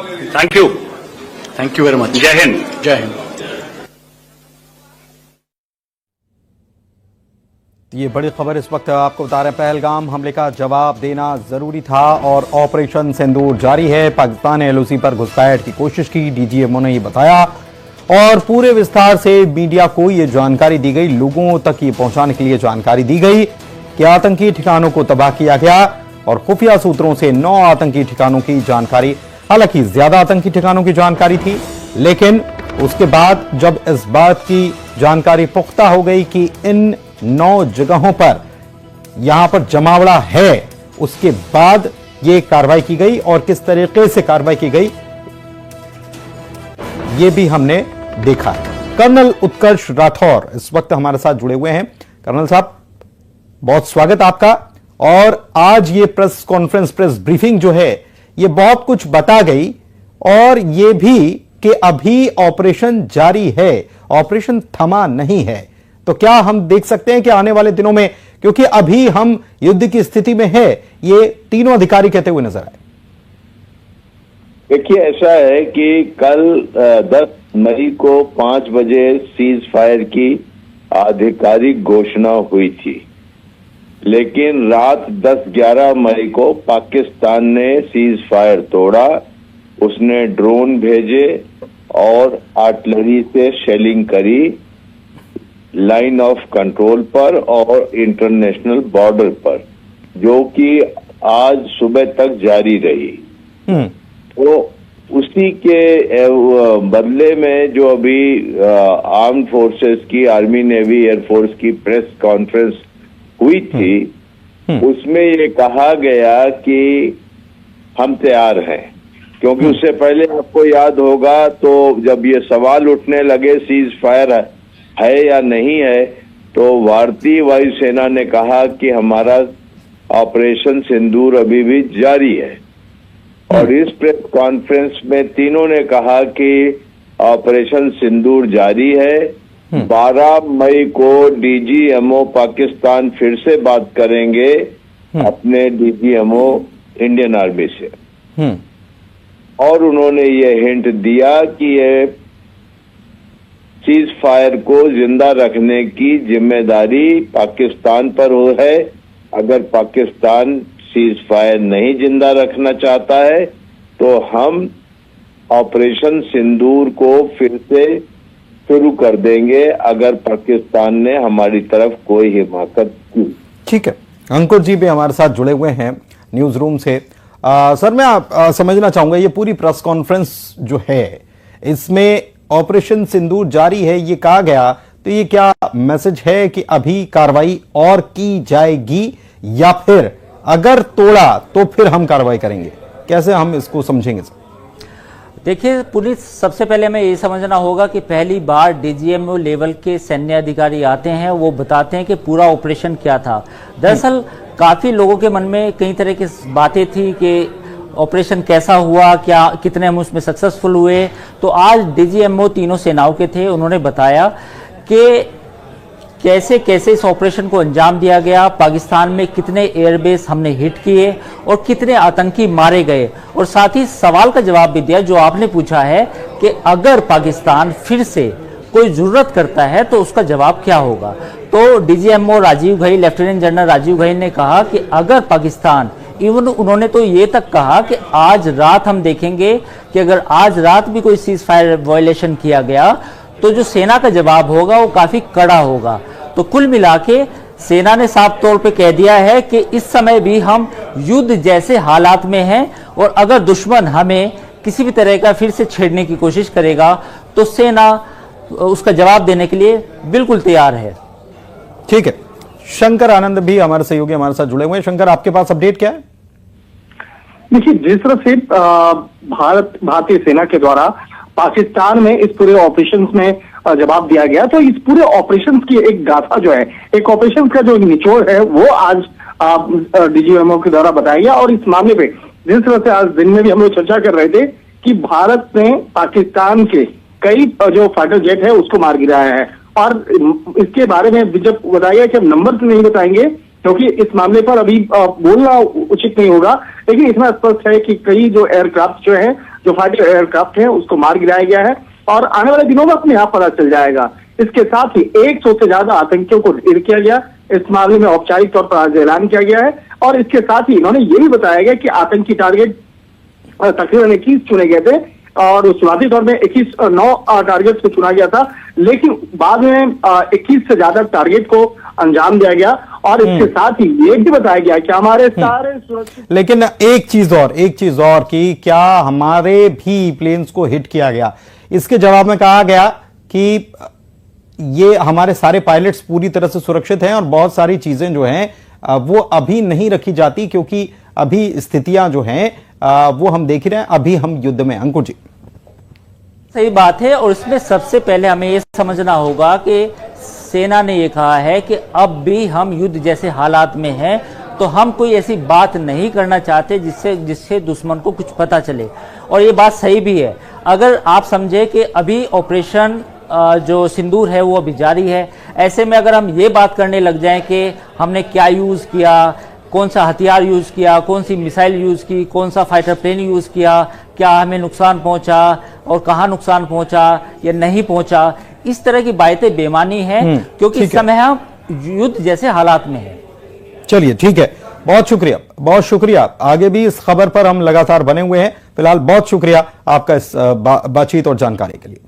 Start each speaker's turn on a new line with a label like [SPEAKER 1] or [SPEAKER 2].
[SPEAKER 1] Thank you very much.
[SPEAKER 2] जय हिंद।
[SPEAKER 1] जय हिंद।
[SPEAKER 3] ये बड़ी खबर इस वक्त आपको बता रहे हैं, पहलगाम हमले का जवाब देना जरूरी था और ऑपरेशन सिंदूर जारी है। पाकिस्तान ने एलओसी पर घुसपैठ की कोशिश की, डीजीएमओ ने ये बताया और पूरे विस्तार से मीडिया को ये जानकारी दी गई, लोगों तक ये पहुंचाने के लिए जानकारी दी गई कि आतंकी ठिकानों को तबाह किया गया और खुफिया सूत्रों से 9 आतंकी ठिकानों की जानकारी, हालांकि ज्यादा आतंकी ठिकानों की जानकारी थी, लेकिन उसके बाद जब इस बात की जानकारी पुख्ता हो गई कि इन 9 जगहों पर यहां पर जमावड़ा है, उसके बाद यह कार्रवाई की गई और किस तरीके से कार्रवाई की गई यह भी हमने देखा है। कर्नल उत्कर्ष राठौर इस वक्त हमारे साथ जुड़े हुए हैं। कर्नल साहब, बहुत स्वागत आपका। और आज ये प्रेस कॉन्फ्रेंस, प्रेस ब्रीफिंग जो है, ये बहुत कुछ बता गई और ये भी कि अभी ऑपरेशन जारी है, ऑपरेशन थमा नहीं है। तो क्या हम देख सकते हैं कि आने वाले दिनों में, क्योंकि अभी हम युद्ध की स्थिति में है, ये तीनों अधिकारी कहते हुए नजर आए?
[SPEAKER 4] देखिए, ऐसा है कि कल 10 मई को 5 बजे सीज फायर की आधिकारिक घोषणा हुई थी, लेकिन रात 10-11 मई को पाकिस्तान ने सीज फायर तोड़ा। उसने ड्रोन भेजे और आर्टिलरी से शेलिंग करी लाइन ऑफ कंट्रोल पर और इंटरनेशनल बॉर्डर पर, जो कि आज सुबह तक जारी रही। तो उसी के बदले में जो अभी आर्म्ड फोर्सेस की, आर्मी, नेवी, एयरफोर्स की प्रेस कॉन्फ्रेंस हुई थी, उसमें ये कहा गया कि हम तैयार हैं। क्योंकि उससे पहले आपको याद होगा, तो जब ये सवाल उठने लगे सीज फायर है या नहीं है, तो भारतीय वायुसेना ने कहा कि हमारा ऑपरेशन सिंदूर अभी भी जारी है। और इस प्रेस कॉन्फ्रेंस में तीनों ने कहा कि ऑपरेशन सिंदूर जारी है। 12 मई को डीजीएमओ पाकिस्तान फिर से बात करेंगे अपने डीजीएमओ इंडियन आर्मी से, और उन्होंने ये हिंट दिया कि ये सीज फायर को जिंदा रखने की जिम्मेदारी पाकिस्तान पर है। अगर पाकिस्तान सीज फायर नहीं जिंदा रखना चाहता है तो हम ऑपरेशन सिंदूर को फिर से शुरू कर देंगे, अगर पाकिस्तान ने हमारी तरफ कोई हिमाकत की।
[SPEAKER 3] ठीक है, अंकुर जी भी हमारे साथ जुड़े हुए हैं न्यूज रूम से। सर, मैं समझना चाहूंगा, ये पूरी प्रेस कॉन्फ्रेंस जो है, इसमें ऑपरेशन सिंदूर जारी है ये कहा गया, तो ये क्या मैसेज है कि अभी कार्रवाई और की जाएगी, या फिर अगर तोड़ा तो फिर हम कार्रवाई करेंगे? कैसे हम इसको समझेंगे सर?
[SPEAKER 5] देखिए पुलिस, सबसे पहले हमें ये समझना होगा कि पहली बार डीजीएमओ लेवल के सैन्य अधिकारी आते हैं, वो बताते हैं कि पूरा ऑपरेशन क्या था। दरअसल काफ़ी लोगों के मन में कई तरह की बातें थी कि ऑपरेशन कैसा हुआ, क्या कितने हम उसमें सक्सेसफुल हुए। तो आज डीजीएमओ तीनों सेनाओं के थे, उन्होंने बताया कि कैसे कैसे इस ऑपरेशन को अंजाम दिया गया, पाकिस्तान में कितने एयरबेस हमने हिट किए और कितने आतंकी मारे गए, और साथ ही सवाल का जवाब भी दिया जो आपने पूछा है कि अगर पाकिस्तान फिर से कोई जरूरत करता है तो उसका जवाब क्या होगा। तो DGMO Rajiv Ghai, lieutenant general Rajiv Ghai ने कहा कि अगर पाकिस्तान, इवन उन्होंने तो ये तक कहा कि आज रात हम देखेंगे कि अगर आज रात भी कोई सीज फायर वायलेशन किया गया तो जो सेना का जवाब होगा वो काफी कड़ा होगा। तो कुल मिला के सेना ने साफ तौर पे कह दिया है कि इस समय भी हम युद्ध जैसे हालात में हैं, और अगर दुश्मन हमें किसी भी तरह का फिर से छेड़ने की कोशिश करेगा तो सेना उसका जवाब देने के लिए बिल्कुल तैयार है।
[SPEAKER 3] ठीक है, शंकर आनंद भी हमारे सहयोगी हमारे साथ जुड़े हुए हैं। शंकर, आपके पास अपडेट क्या है?
[SPEAKER 6] देखिए, जिस तरह से भारतीय सेना के द्वारा पाकिस्तान में इस पूरे ऑपरेशन में जवाब दिया गया, तो इस पूरे ऑपरेशन की एक गाथा जो है, एक ऑपरेशन का जो निचोड़ है, वो आज डीजीएमओ के द्वारा बताया गया। और इस मामले पे जिस तरह से आज दिन में भी हम लोग चर्चा कर रहे थे कि भारत ने पाकिस्तान के कई जो फाइटर जेट है उसको मार गिराया है, और इसके बारे में जब बताया कि हम नंबर तो नहीं बताएंगे क्योंकि इस मामले पर अभी बोलना उचित नहीं होगा, लेकिन इतना स्पष्ट है कि कई जो एयरक्राफ्ट जो है जो फाइटर एयरक्राफ्ट है उसको मार गिराया गया है और आने वाले दिनों में अपने आप पता चल जाएगा। इसके साथ ही 100 से ज्यादा आतंकियों को ढेर किया गया। इस मामले में औपचारिक तौर पर आज ऐलान किया गया है और इसके साथ ही इन्होंने ये भी बताया गया कि आतंकी टारगेट तकरीबन 21 चुने गए थे और शुरुआती तौर में 9 टारगेट्स को चुना गया था, लेकिन बाद में 21 से ज्यादा टारगेट को अंजाम दिया गया और इसके साथ ही ये भी बताया गया कि हमारे सारे सुरक्षित।
[SPEAKER 3] लेकिन एक चीज और कि क्या हमारे भी प्लेन्स को हिट किया गया? इसके जवाब में कहा गया कि ये हमारे सारे पायलट्स पूरी तरह से सुरक्षित हैं और बहुत सारी चीजें जो हैं वो अभी नहीं रखी जाती क्योंकि अभी स्थितियां जो हैं वो हम देख रहे हैं, अभी हम युद्ध में। अंकुर जी,
[SPEAKER 5] सही बात है और इसमें सबसे पहले हमें यह समझना होगा कि सेना ने यह कहा है कि अब भी हम युद्ध जैसे हालात में हैं, तो हम कोई ऐसी बात नहीं करना चाहते जिससे दुश्मन को कुछ पता चले। और ये बात सही भी है। अगर आप समझे कि अभी ऑपरेशन जो सिंदूर है वो अभी जारी है, ऐसे में अगर हम ये बात करने लग जाएं कि हमने क्या यूज किया, कौन सा हथियार यूज किया, कौन सी मिसाइल यूज की, कौन सा फाइटर प्लेन यूज किया, क्या हमें नुकसान पहुंचा और कहां नुकसान पहुंचा या नहीं पहुंचा, इस तरह की बातें बेमानी है क्योंकि इस समय हम युद्ध जैसे हालात में है।
[SPEAKER 3] चलिए ठीक है, बहुत शुक्रिया। आगे भी इस खबर पर हम लगातार बने हुए हैं। फिलहाल बहुत शुक्रिया आपका इस बातचीत और जानकारी के लिए।